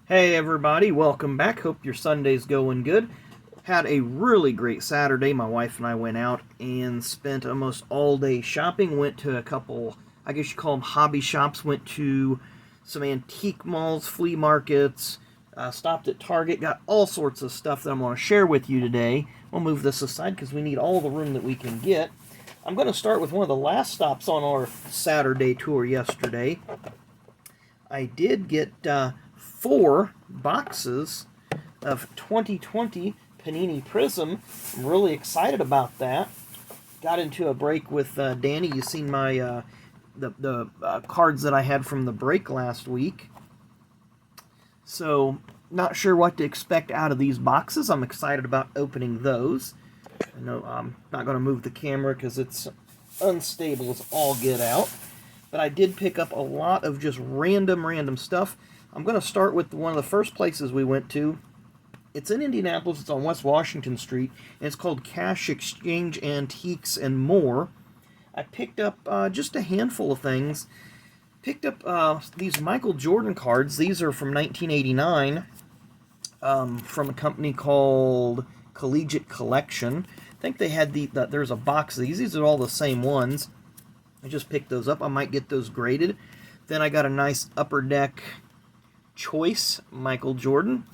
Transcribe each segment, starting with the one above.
Hey everybody, welcome back. Hope your Sunday's going good. Had a really great Saturday. My wife and I went out and spent almost all day shopping. Went to a couple, I guess you call them hobby shops. Went to some antique malls, flea markets, stopped at Target. Got all sorts of stuff that I'm going to share with you today. We'll move this aside because we need all the room that we can get. I'm going to start with one of the last stops on our Saturday tour yesterday. I did get 4 boxes of 2020 Panini Prism. I'm really excited about that. Got into a break with Danny. You've seen my the cards that I had from the break last week. So, not sure what to expect out of these boxes. I'm excited about opening those. I know I'm not going to move the camera because it's unstable as all get out. But I did pick up a lot of just random stuff. I'm going to start with one of the first places we went to. It's in Indianapolis. It's on West Washington Street, and it's called Cash Exchange Antiques and More. I picked up just a handful of things. Picked up these Michael Jordan cards. These are from 1989 from a company called Collegiate Collection. I think they had there's a box of these. These are all the same ones. I just picked those up. I might get those graded. Then I got a nice Upper Deck Choice Michael Jordan.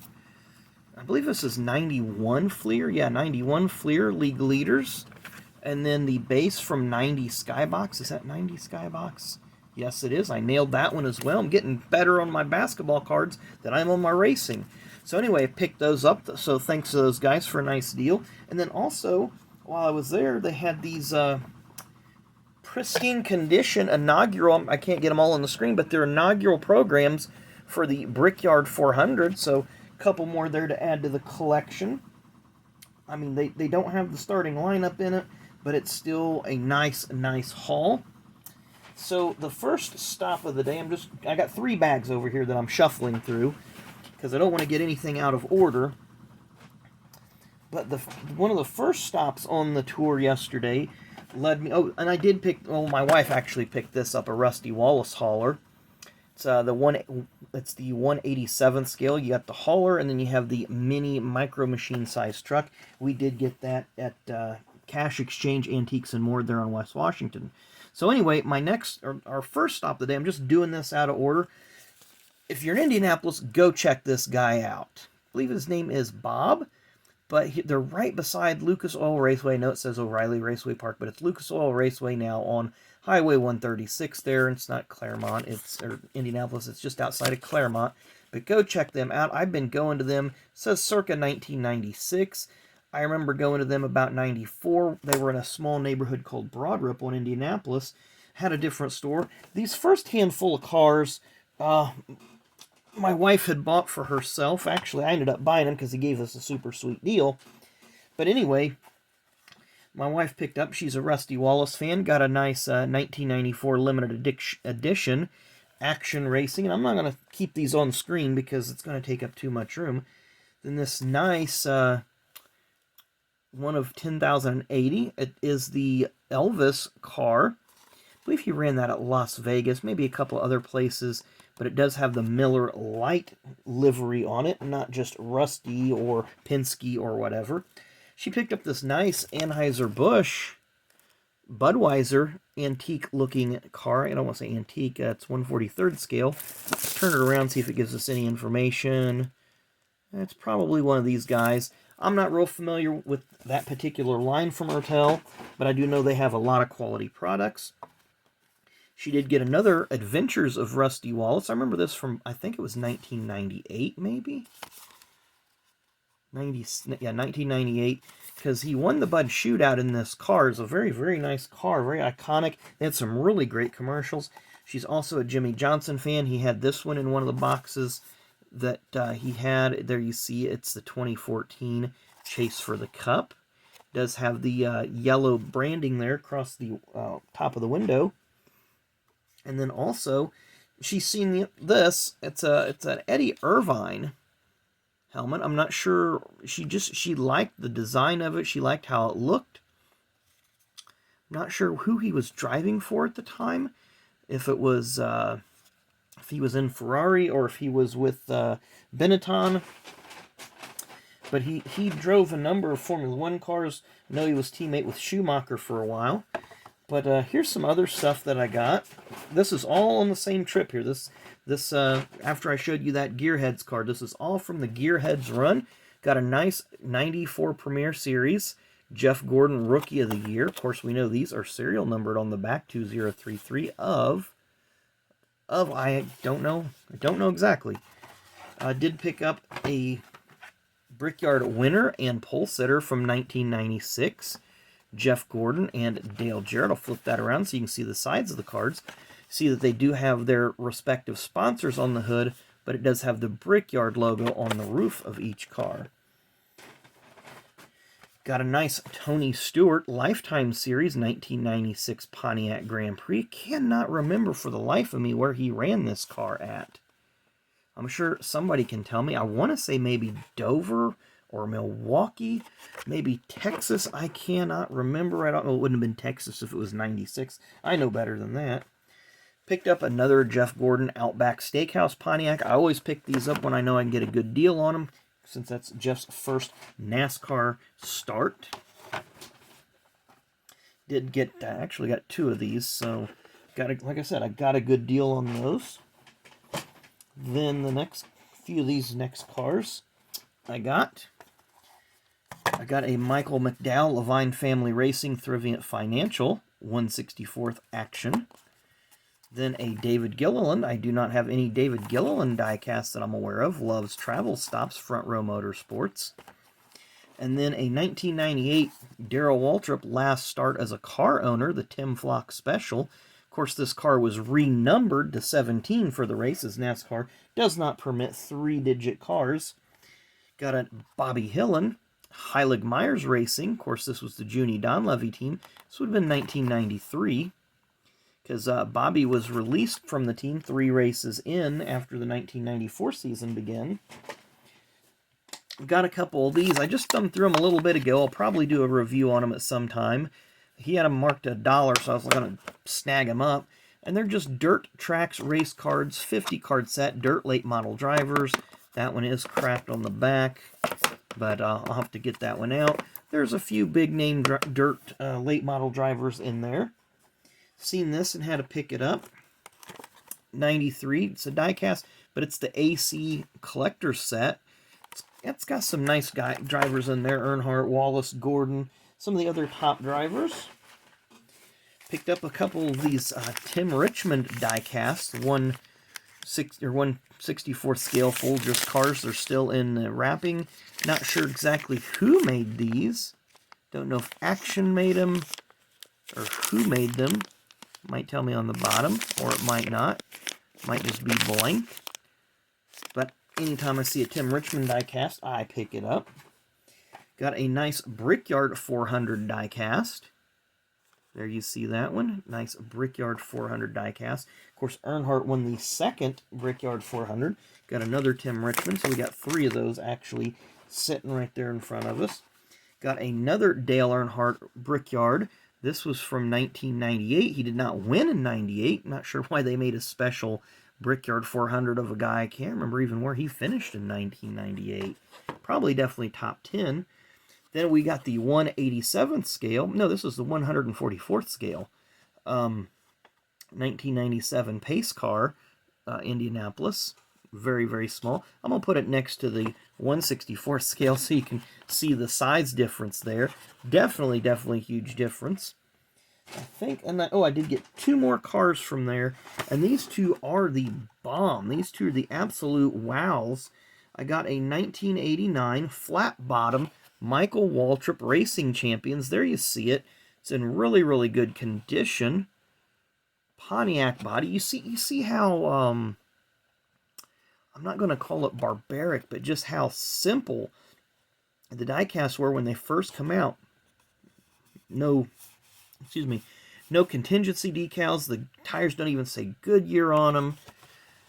I believe this is 91 Fleer. Yeah, 91 Fleer League Leaders. And then the base from 90 Skybox. Is that 90 Skybox? Yes, it is. I nailed that one as well. I'm getting better on my basketball cards than I'm on my racing. So anyway, I picked those up. So thanks to those guys for a nice deal. And then also, while I was there, they had these pristine condition inaugural, I can't get them all on the screen, but they're inaugural programs for the Brickyard 400, so a couple more there to add to the collection. I mean, they don't have the starting lineup in it, but it's still a nice haul. So the first stop of the day, I got 3 bags over here that I'm shuffling through, because I don't want to get anything out of order. But one of the first stops on the tour yesterday led me. Oh, and I did pick. Well, my wife actually picked this up, a Rusty Wallace hauler. It's It's the 1/87th scale. You got the hauler, and then you have the mini micro machine size truck. We did get that at Cash Exchange Antiques and More there on West Washington. So anyway, our first stop of the day. I'm just doing this out of order. If you're in Indianapolis, go check this guy out. I believe his name is Bob. But they're right beside Lucas Oil Raceway. I know it says O'Reilly Raceway Park, but it's Lucas Oil Raceway now on Highway 136 there. It's not Claremont, or Indianapolis. It's just outside of Claremont. But go check them out. I've been going to them, it says circa 1996. I remember going to them about 94. They were in a small neighborhood called Broad Ripple in Indianapolis. Had a different store. These first handful of cars, my wife had bought for herself. Actually, I ended up buying them because he gave us a super sweet deal. But anyway, my wife picked up, she's a Rusty Wallace fan, got a nice 1994 limited edition Action Racing. And I'm not going to keep these on screen because it's going to take up too much room. Then this nice one of 10,080. It is the Elvis car. I believe he ran that at Las Vegas, maybe a couple other places. But it does have the Miller Lite livery on it, not just Rusty or Penske or whatever. She picked up this nice Anheuser-Busch Budweiser antique-looking car. I don't want to say antique, it's 1/43rd scale. Let's turn it around, see if it gives us any information. It's probably one of these guys. I'm not real familiar with that particular line from Ertel, but I do know they have a lot of quality products. She did get another Adventures of Rusty Wallace. I remember this from, I think it was 1998, maybe? 1998. Because he won the Bud Shootout in this car. It's a very nice car, very iconic. They had some really great commercials. She's also a Jimmy Johnson fan. He had this one in one of the boxes that he had. There you see it's the 2014 Chase for the Cup. It does have the yellow branding there across the top of the window. And then also, she's seen this. It's an Eddie Irvine helmet. I'm not sure. She liked the design of it. She liked how it looked. I'm not sure who he was driving for at the time. If it was if he was in Ferrari or if he was with Benetton. But he drove a number of Formula One cars. I know he was teammate with Schumacher for a while. But here's some other stuff that I got. This is all on the same trip here. This after I showed you that Gearheads card, this is all from the Gearheads run. Got a nice 94 Premier Series. Jeff Gordon Rookie of the Year. Of course, we know these are serial numbered on the back, 2033 of I don't know exactly. I did pick up a Brickyard winner and pole sitter from 1996. Jeff Gordon and Dale Jarrett. I'll flip that around so you can see the sides of the cards. See that they do have their respective sponsors on the hood, but it does have the Brickyard logo on the roof of each car. Got a nice Tony Stewart Lifetime Series 1996 Pontiac Grand Prix. Cannot remember for the life of me where he ran this car at. I'm sure somebody can tell me. I want to say maybe Dover or Milwaukee, maybe Texas. I cannot remember. I don't know. It wouldn't have been Texas if it was 96. I know better than that. Picked up another Jeff Gordon Outback Steakhouse Pontiac. I always pick these up when I know I can get a good deal on them, since that's Jeff's first NASCAR start. Did get, actually got 2 of these, so like I said, I got a good deal on those. Then the next few of these next cars I got a Michael McDowell Levine Family Racing Thrivient Financial 164th Action. Then a David Gilliland. I do not have any David Gilliland diecast that I'm aware of. Loves Travel Stops, Front Row Motorsports. And then a 1998 Darrell Waltrip last start as a car owner, the Tim Flock Special. Of course, this car was renumbered to 17 for the race, as NASCAR does not permit 3-digit cars. Got a Bobby Hillen, Heilig Myers Racing. Of course, this was the Junie Donlevy team. This would have been 1993, because Bobby was released from the team 3 races in after the 1994 season began. Got a couple of these. I just thumbed through them a little bit ago. I'll probably do a review on them at some time. He had them marked $1, so I was going to snag them up. And they're just Dirt Tracks race cards, 50 card set, Dirt late model drivers. That one is cracked on the back, but I'll have to get that one out. There's a few big name Dirt late model drivers in there. Seen this and had to pick it up. 93, it's a diecast, but it's the AC collector set. It's got some nice drivers in there. Earnhardt, Wallace, Gordon, some of the other top drivers. Picked up a couple of these Tim Richmond diecasts, 1/64 scale Folgers cars. They're still in the wrapping. Not sure exactly who made these. Don't know if Action made them or who made them. Might tell me on the bottom, or it might not. Might just be blank. But anytime I see a Tim Richmond diecast, I pick it up. Got a nice Brickyard 400 diecast. There you see that one. Nice Brickyard 400 diecast. Of course, Earnhardt won the second Brickyard 400. Got another Tim Richmond, so we got 3 of those actually sitting right there in front of us. Got another Dale Earnhardt Brickyard. This was from 1998. He did not win in 98. Not sure why they made a special Brickyard 400 of a guy. I can't remember even where he finished in 1998. Probably definitely top 10. Then we got the 1/87th scale. No, this is the 144th scale. 1997 pace car, Indianapolis. Very, very small. I'm going to put it next to the 1/64th scale so you can see the size difference there. Definitely huge difference. I think, and I did get 2 more cars from there, and these 2 are the bomb. These 2 are the absolute wows. I got a 1989 flat bottom Michael Waltrip Racing Champions. There you see it. It's in really, really good condition. Pontiac body. You see how I'm not going to call it barbaric, but just how simple the diecasts were when they first come out. No contingency decals. The tires don't even say Goodyear on them.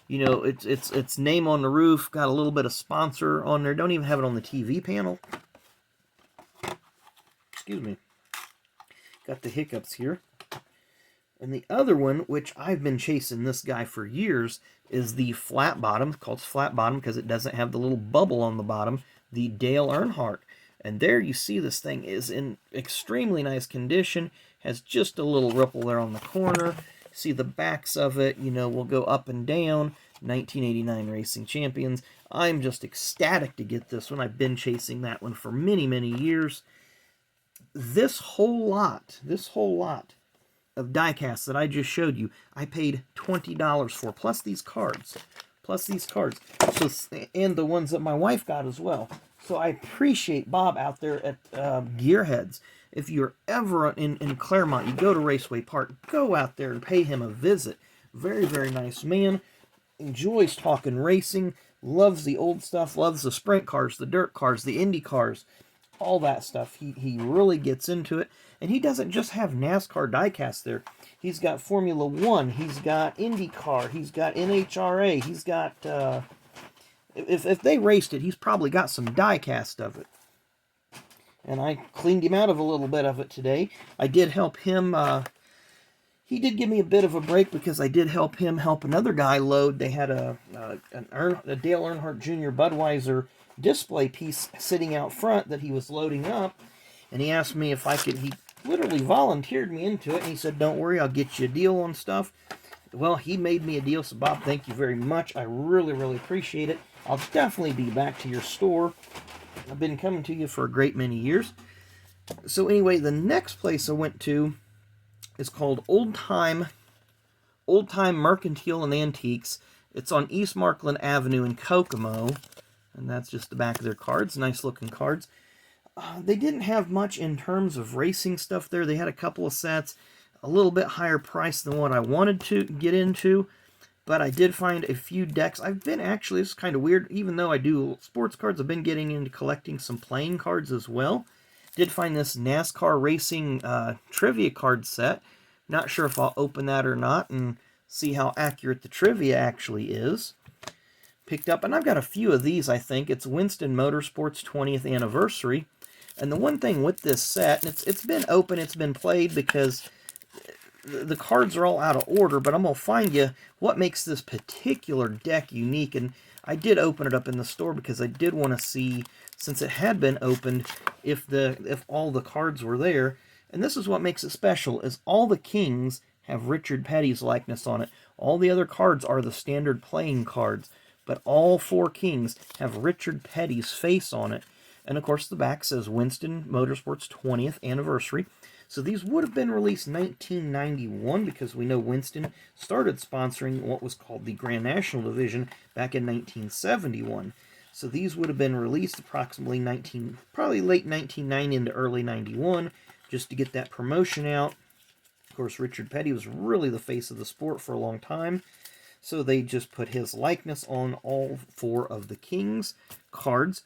You know, it's name on the roof. Got a little bit of sponsor on there. Don't even have it on the TV panel. Excuse me. Got the hiccups here. And the other one, which I've been chasing this guy for years, is the flat bottom. It's called flat bottom because it doesn't have the little bubble on the bottom, the Dale Earnhardt. And there you see this thing is in extremely nice condition, has just a little ripple there on the corner. See the backs of it, you know, will go up and down. 1989 Racing Champions. I'm just ecstatic to get this one. I've been chasing that one for many, many years. This whole lot of die-casts that I just showed you, I paid $20 for, plus these cards. So, and the ones that my wife got as well. So I appreciate Bob out there at Gearheads. If you're ever in Claremont, you go to Raceway Park, go out there and pay him a visit. Very, very nice man. Enjoys talking racing. Loves the old stuff. Loves the sprint cars, the dirt cars, the Indy cars. All that stuff. He really gets into it. And he doesn't just have NASCAR diecast there. He's got Formula One. He's got IndyCar. He's got NHRA. He's got... If they raced it, he's probably got some diecast of it. And I cleaned him out of a little bit of it today. I did help him... he did give me a bit of a break because I did help him help another guy load. They had a Dale Earnhardt Jr. Budweiser display piece sitting out front that he was loading up. And he asked me if I could... He literally volunteered me into it. And he said, don't worry, I'll get you a deal on stuff. Well, he made me a deal. So, Bob, thank you very much. I really, really appreciate it. I'll definitely be back to your store. I've been coming to you for a great many years. So anyway, the next place I went to is called Old Time Mercantile and Antiques. It's on East Markland Avenue in Kokomo. And that's just the back of their cards. Nice looking cards. They didn't have much in terms of racing stuff there. They had a couple of sets, a little bit higher price than what I wanted to get into. But I did find a few decks. I've been actually, this is kind of weird, even though I do sports cards, I've been getting into collecting some playing cards as well. Did find this NASCAR Racing trivia card set. Not sure if I'll open that or not and see how accurate the trivia actually is. Picked up, and I've got a few of these, I think. It's Winston Motorsports 20th Anniversary. And the one thing with this set, and it's been open, it's been played because the cards are all out of order, but I'm going to find you what makes this particular deck unique. And I did open it up in the store because I did want to see, since it had been opened, if all the cards were there. And this is what makes it special, is all the Kings have Richard Petty's likeness on it. All the other cards are the standard playing cards, but all 4 Kings have Richard Petty's face on it. And of course the back says Winston Motorsports 20th Anniversary. So these would have been released 1991 because we know Winston started sponsoring what was called the Grand National Division back in 1971. So these would have been released approximately probably late 1990 into early 91, just to get that promotion out. Of course, Richard Petty was really the face of the sport for a long time. So they just put his likeness on all 4 of the Kings cards.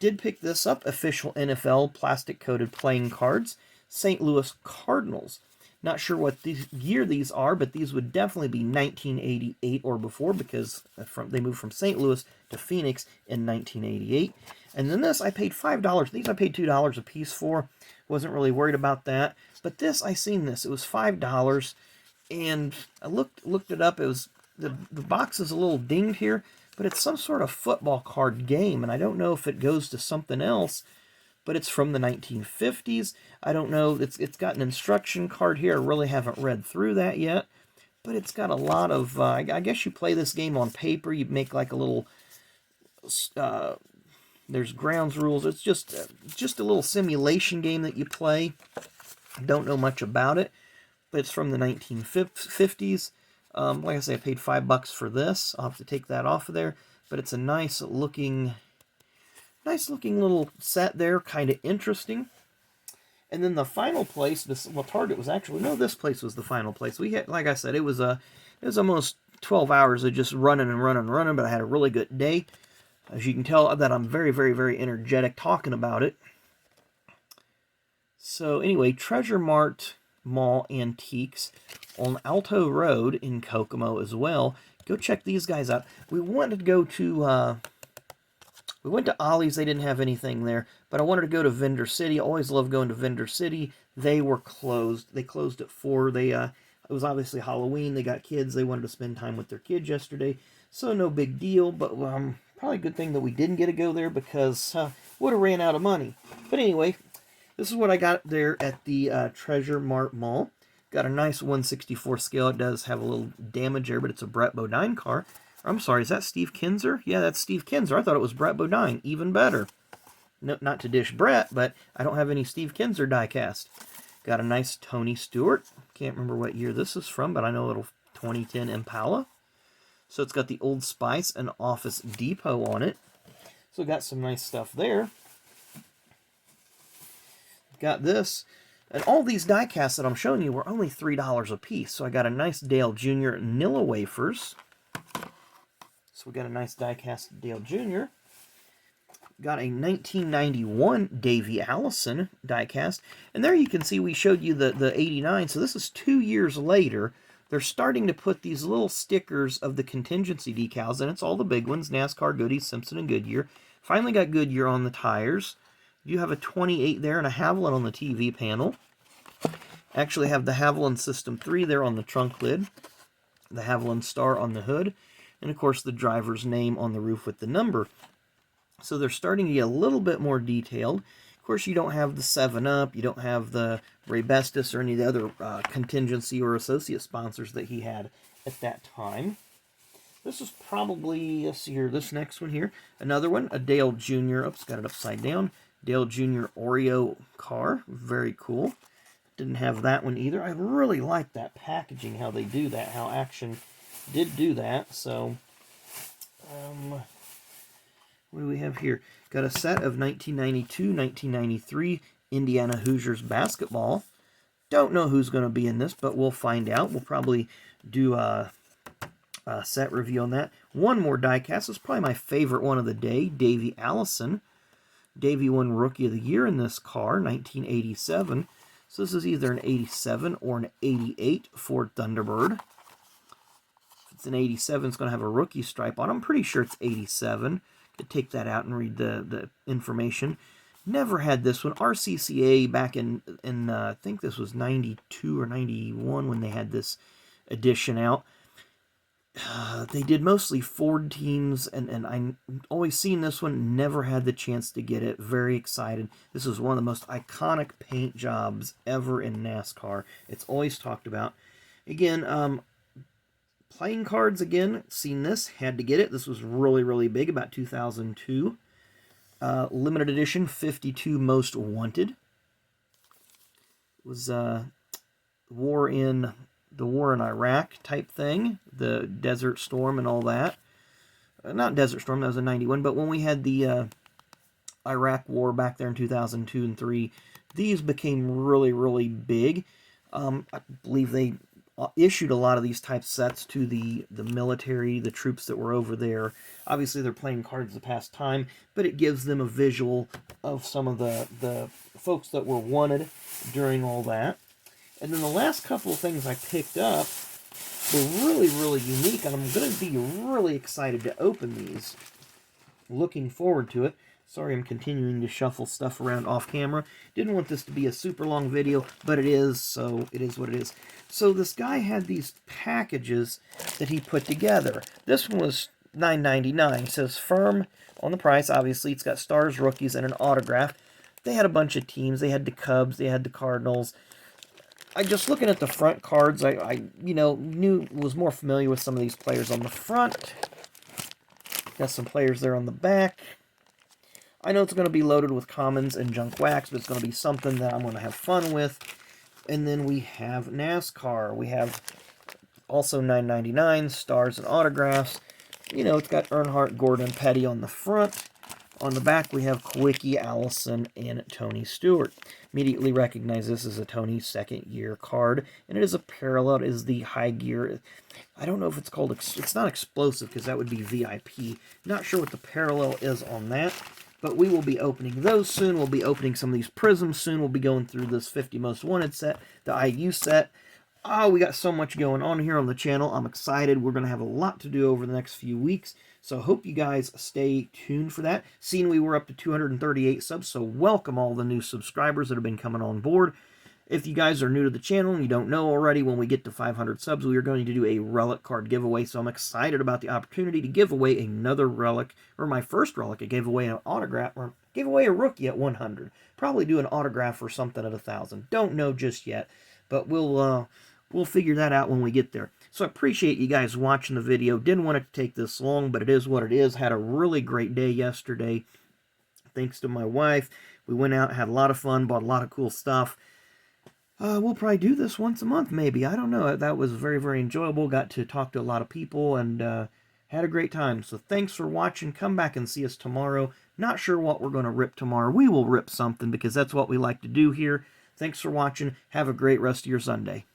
Did pick this up, official NFL plastic-coated playing cards. St. Louis Cardinals. Not sure what year these are, but these would definitely be 1988 or before because they moved from St. Louis to Phoenix in 1988. And then this, I paid $5. These I paid $2 a piece for. Wasn't really worried about that. But this, I seen this. It was $5. And I looked it up. It was the box is a little dinged here, but it's some sort of football card game. And I don't know if it goes to something else. But it's from the 1950s. I don't know. It's got an instruction card here. I really haven't read through that yet. But it's got a lot of... I guess you play this game on paper. You make like a little... there's grounds rules. It's just a little simulation game that you play. Don't know much about it. But it's from the 1950s. Like I say, I paid $5 for this. I'll have to take that off of there. But it's a nice looking little set there, kind of interesting. And then the final place, Target was actually, no, this place was the final place. We had, like I said, it was almost 12 hours of just running, but I had a really good day. As you can tell that I'm very, very, very energetic talking about it. So anyway, Treasure Mart Mall Antiques on Alto Road in Kokomo as well. Go check these guys out. We wanted to go to... We went to Ollie's. They didn't have anything there. But I wanted to go to Vendor City. I always love going to Vendor City. They were closed. They closed at 4. I It was obviously Halloween. They got kids. They wanted to spend time with their kids yesterday. So no big deal, but probably a good thing that we didn't get to go there because would have ran out of money. But anyway, this is what I got there at the Treasure Mart Mall. Got a nice 1/64 scale. It does have a little damage there, but it's a Brett Bodine car. I'm sorry, is that Steve Kinzer? Yeah, that's Steve Kinzer. I thought it was Brett Bodine. Even better. No, not to dish Brett, but I don't have any Steve Kinzer die-cast. Got a nice Tony Stewart. Can't remember what year this is from, but I know a little 2010 Impala. So it's got the Old Spice and Office Depot on it. So got some nice stuff there. Got this. And all these die-casts that I'm showing you were only $3 a piece. So I got a nice Dale Jr. Nilla wafers. So we got a nice die-cast Dale Jr. Got a 1991 Davey Allison die-cast. And there you can see we showed you the 89. So this is 2 years later. They're starting to put these little stickers of the contingency decals, and it's all the big ones, NASCAR, Goodies, Simpson, and Goodyear. Finally got Goodyear on the tires. You have a 28 there and a Haviland on the TV panel. Actually have the Haviland System 3 there on the trunk lid. The Haviland Star on the hood. And, of course, the driver's name on the roof with the number. So they're starting to get a little bit more detailed. Of course, you don't have the 7-Up. You don't have the Raybestos or any of the other contingency or associate sponsors that he had at that time. This is probably, let's see here, this next one here. Another one, a Dale Jr. Oops, got it upside down. Dale Jr. Oreo car. Very cool. Didn't have that one either. I really like that packaging, how they do that, how Action did do that. So, what do we have here? Got a set of 1992, 1993 Indiana Hoosiers basketball. Don't know who's going to be in this, but we'll find out. We'll probably do a set review on that. One more die-cast. This is probably my favorite one of the day. Davey Allison. Davey won Rookie of the Year in this car, 1987. So this is either an 87 or an 88 Ford Thunderbird. If it's an 87, it's going to have a rookie stripe on it. I'm pretty sure it's 87. Could take that out and read the information. Never had this one. RCCA back in I think this was 92 or 91 when they had this edition out. They did mostly Ford teams, and I always seen this one. Never had the chance to get it. Very excited. This is one of the most iconic paint jobs ever in NASCAR. It's always talked about. Again, playing cards again. Seen this. Had to get it. This was really, really big. About 2002. Limited edition 52 Most Wanted. It was the war in Iraq type thing, the Desert Storm and all that. Not Desert Storm, that was in 91, but when we had the Iraq War back there in 2002 and 3, these became really, really big. I believe they issued a lot of these type sets to the military, the troops that were over there. Obviously, they're playing cards to pass time, but it gives them a visual of some of the folks that were wanted during all that. And then the last couple of things I picked up were really, really unique, and I'm going to be really excited to open these. Looking forward to it. Sorry I'm continuing to shuffle stuff around off camera. Didn't want this to be a super long video, but it is, so it is what it is. So this guy had these packages that he put together. This one was $9.99. It says firm on the price. Obviously, it's got stars, rookies, and an autograph. They had a bunch of teams. They had the Cubs. They had the Cardinals. I just looking at the front cards, I was more familiar with some of these players on the front. Got some players there on the back. I know it's going to be loaded with commons and junk wax, but it's going to be something that I'm going to have fun with. And then we have NASCAR. We have also $9.99, stars and autographs. You know, it's got Earnhardt, Gordon, and Petty on the front. On the back, we have Kwiatkowski, Allison, and Tony Stewart. Immediately recognize this as a Tony second-year card, and it is a parallel. It is the high gear. I don't know if it's called, it's not explosive because that would be VIP. Not sure what the parallel is on that, but we will be opening those soon. We'll be opening some of these prisms soon. We'll be going through this 50 Most Wanted set, the IU set. Oh, we got so much going on here on the channel. I'm excited. We're going to have a lot to do over the next few weeks. So I hope you guys stay tuned for that. Seeing we were up to 238 subs, so welcome all the new subscribers that have been coming on board. If you guys are new to the channel and you don't know already, when we get to 500 subs, we are going to do a relic card giveaway. So I'm excited about the opportunity to give away another relic, or my first relic. I gave away an autograph, or gave away a rookie at 100. Probably do an autograph or something at 1,000. Don't know just yet, but we'll figure that out when we get there. So I appreciate you guys watching the video. Didn't want it to take this long, but it is what it is. Had a really great day yesterday. Thanks to my wife. We went out, had a lot of fun, bought a lot of cool stuff. We'll probably do this once a month, maybe. I don't know. That was very, very enjoyable. Got to talk to a lot of people and had a great time. So thanks for watching. Come back and see us tomorrow. Not sure what we're going to rip tomorrow. We will rip something because that's what we like to do here. Thanks for watching. Have a great rest of your Sunday.